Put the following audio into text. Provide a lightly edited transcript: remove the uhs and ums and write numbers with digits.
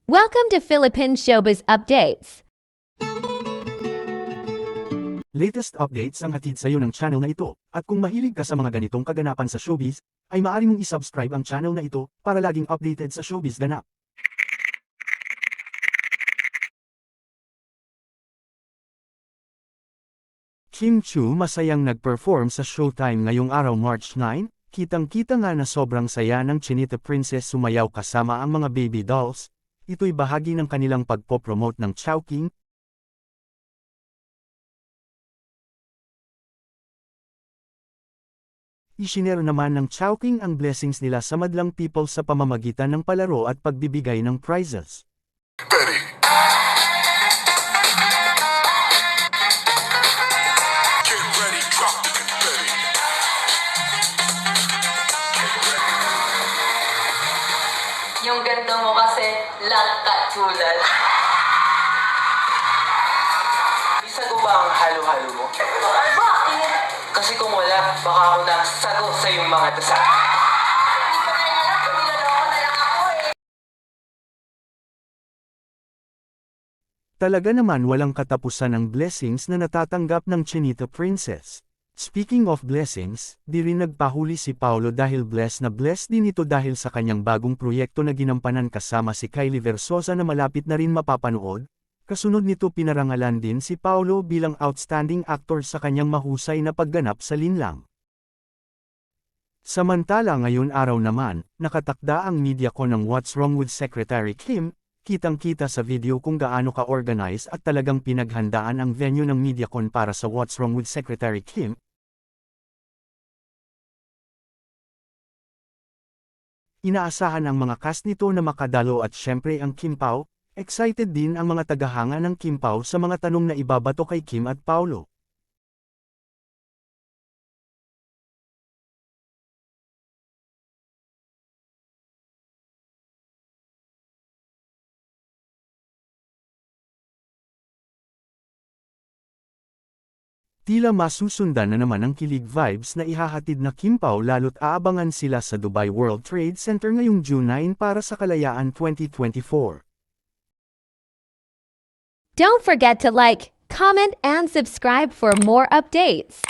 Welcome to Philippine Showbiz Updates. Latest updates ang hatid sa iyo ng channel na ito, at kung mahilig ka sa mga ganitong kaganapan sa showbiz, ay maaari mong isubscribe ang channel na ito para laging updated sa showbiz ganap. Kim Chiu masayang nag-perform sa Showtime ngayong araw March 9, kitang-kita nga na sobrang saya ng Chinita Princess sumayaw kasama ang mga baby dolls. Ito'y bahagi ng kanilang pagpopromote ng Chowking. Isinero naman ng Chowking ang blessings nila sa madlang people sa pamamagitan ng palaro at pagbibigay ng prizes. Betty. Get ready, drop the confetti. Yung ganda mo kasi lang katulad. Isa ko ba ang halo-halo mo? Bakit? Kasi kung wala, baka ako nasago sa yung mga dasal. Talaga naman walang katapusan ang blessings na natatanggap ng Chinita Princess. Speaking of blessings, di rin nagpahuli si Paolo dahil blessed din ito dahil sa kanyang bagong proyekto na ginampanan kasama si Kylie Versosa na malapit na rin mapapanood. Kasunod nito pinarangalan din si Paolo bilang outstanding actor sa kanyang mahusay na pagganap sa linlang. Samantala ngayon araw naman, nakatakda ang MediaCon ng What's Wrong with Secretary Kim. Kitang-kita sa video kung gaano ka-organize at talagang pinaghandaan ang venue ng MediaCon para sa What's Wrong with Secretary Kim. Inaasahan ang mga cast nito na makadalo at syempre ang Kim Pao. Excited din ang mga tagahanga ng Kim Pao sa mga tanong na ibabato kay Kim at Paolo. Tila masusundan na naman ang kilig vibes na ihahatid na Kim Pao lalo't aabangan sila sa Dubai World Trade Center ngayong June 9 para sa Kalayaan 2024. Don't forget to like, comment, and subscribe for more updates.